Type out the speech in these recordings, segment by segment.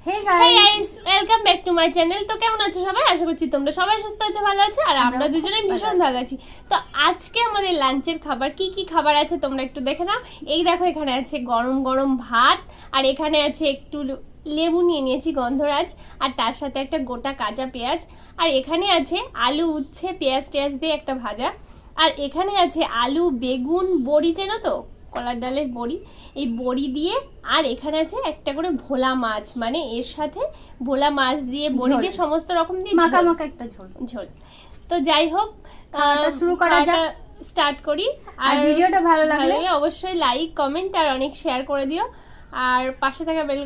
Hey guys, welcome back to my channel. তো কেমন আছো সবাই? আশা করছি তোমরা সবাই সুস্থ আছো, ভালো আছো, আর আমরা দুজনেই ভীষণ ভালো আছি। তো আজকে আমাদের লাঞ্চের খাবার কি কি খাবার আছে তোমরা একটু দেখে নাও। এই দেখো, এখানে আছে গরম গরম ভাত, আর এখানে আছে একটু লেবু নিয়ে নিয়েছি গন্ধরাজ, আর তার সাথে একটা গোটা কাঁচা পেঁয়াজ, আর এখানে আছে আলু উচ্ছে পেঁয়াজ টেয়াজ দিয়ে একটা ভাজা, আর এখানে আছে আলু বেগুন বড়ি, চেনো তো, কলার ডালের বড়ি, এই বড়ি দিয়ে, আর এখানে আছে একটা করে ভোলা মাছ, মানে এর সাথে ভোলা মাছ দিয়ে বড়ি দিয়ে সমস্ত রকম দিয়ে মাখা মাখা একটা ঝোল। তো যাই হোক, শুরু করা যাক, স্টার্ট করি। আর ভিডিওটা ভালো লাগলে অবশ্যই লাইক কমেন্ট আর অনেক শেয়ার করে দিও, আর পাশে থাকা বেল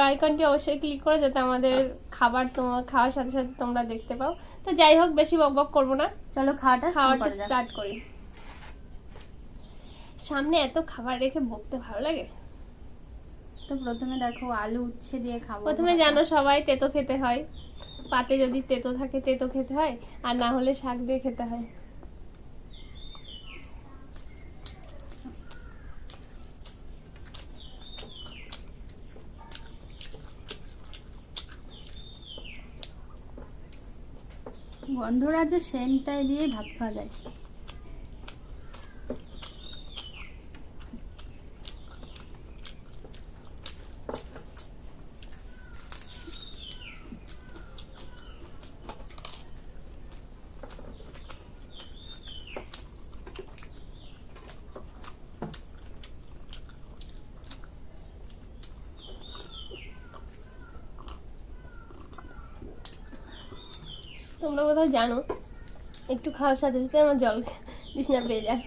আইকনটি অবশ্যই ক্লিক করে, যাতে আমাদের খাবার তোমার খাওয়ার সাথে সাথে তোমরা দেখতে পাও। তো যাই হোক, বেশি বকবক করবো না, চলো খাওয়াটা স্টার্ট করি। সামনে এত খাবার রেখে বকতে ভালো লাগে। তো প্রথমে দেখো আলু উচ্ছে দিয়ে খাবো। প্রথমে জানো সবাই তেতো খেতে হয়, পাতে যদি তেতো থাকে তেতো খেতে হয়, আর না হলে শাক দিয়ে খেতে হয়। গন্ধরাজের সেন্টটাই দিয়ে ভাত খাওয়া যায়। তোমরা বোধহয় জানো, একটু খাওয়ার সাথে সাথে আমার জল তৃষ্ণা পেয়ে যায়।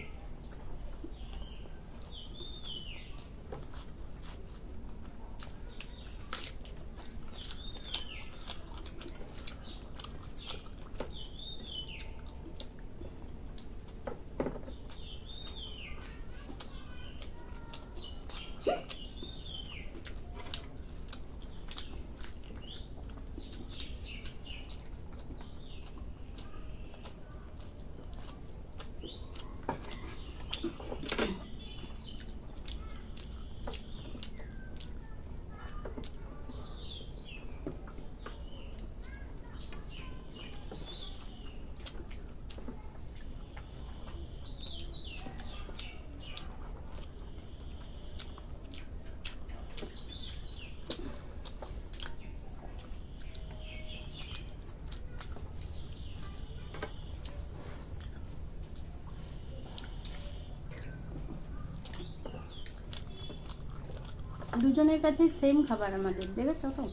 দুজনের কাছে সেম খাবার আমাদের, দেখেছো তো?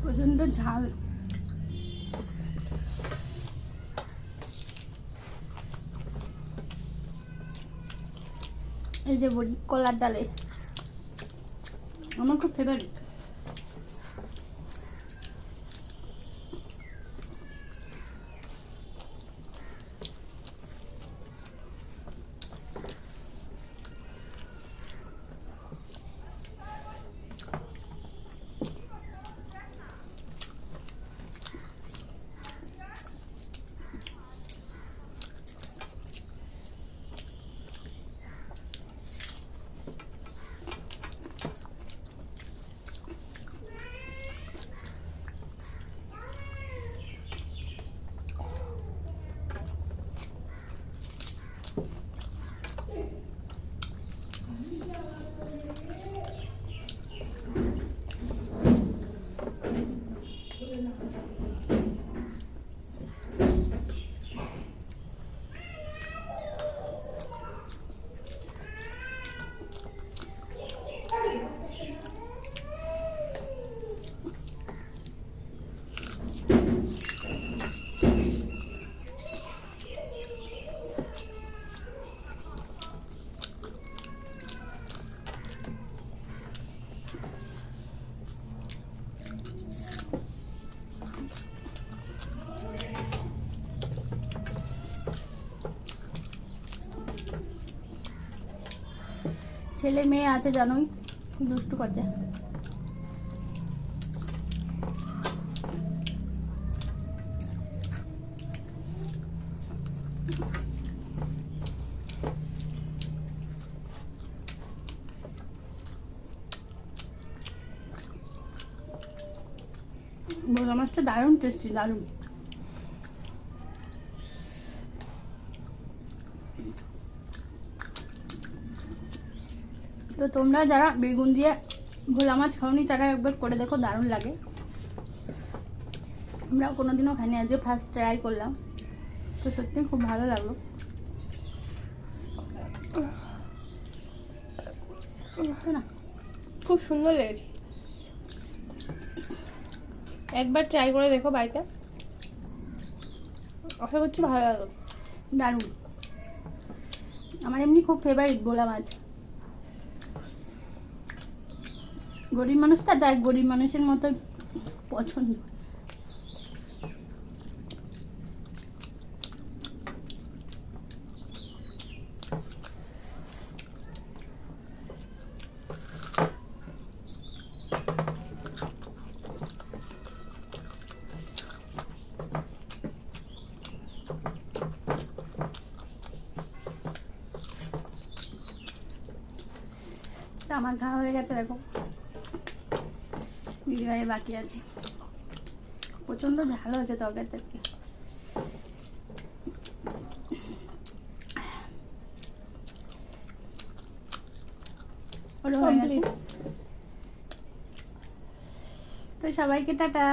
প্রচন্ড ঝাল। এই যে বড়ি কলার ডালে, আমার খুব ফেভারিট। ছেলে মেয়ে আছে জানোই, দুষ্টু করছে। ভোলা মাছটা দারুণ টেস্টি, দারুণ। তো তোমরা যারা বেগুন দিয়ে ভোলা মাছ খাওনি তারা একবার করে দেখো, দারুণ লাগে। আমরাও কোনোদিনও খাইনি, আজকে ফার্স্ট ট্রাই করলাম, তো সত্যিই খুব ভালো লাগলো। না, খুব সুন্দর লেগেছে, একবার ট্রাই করে দেখো বাড়িতে, আশা করছি ভালো লাগবে। দারুণ। আমার এমনি খুব ফেভারিট ভোলা মাছ। গরিব মানুষটা তার গরিব মানুষের মতোই পছন্দ। তো আমার খাওয়া হয়ে গেছে, দেখো দিদিভাইয়ের বাকি আছে। প্রচন্ড ঝাল হয়েছে তরকারি থেকে। তো সবাইকে টাটা।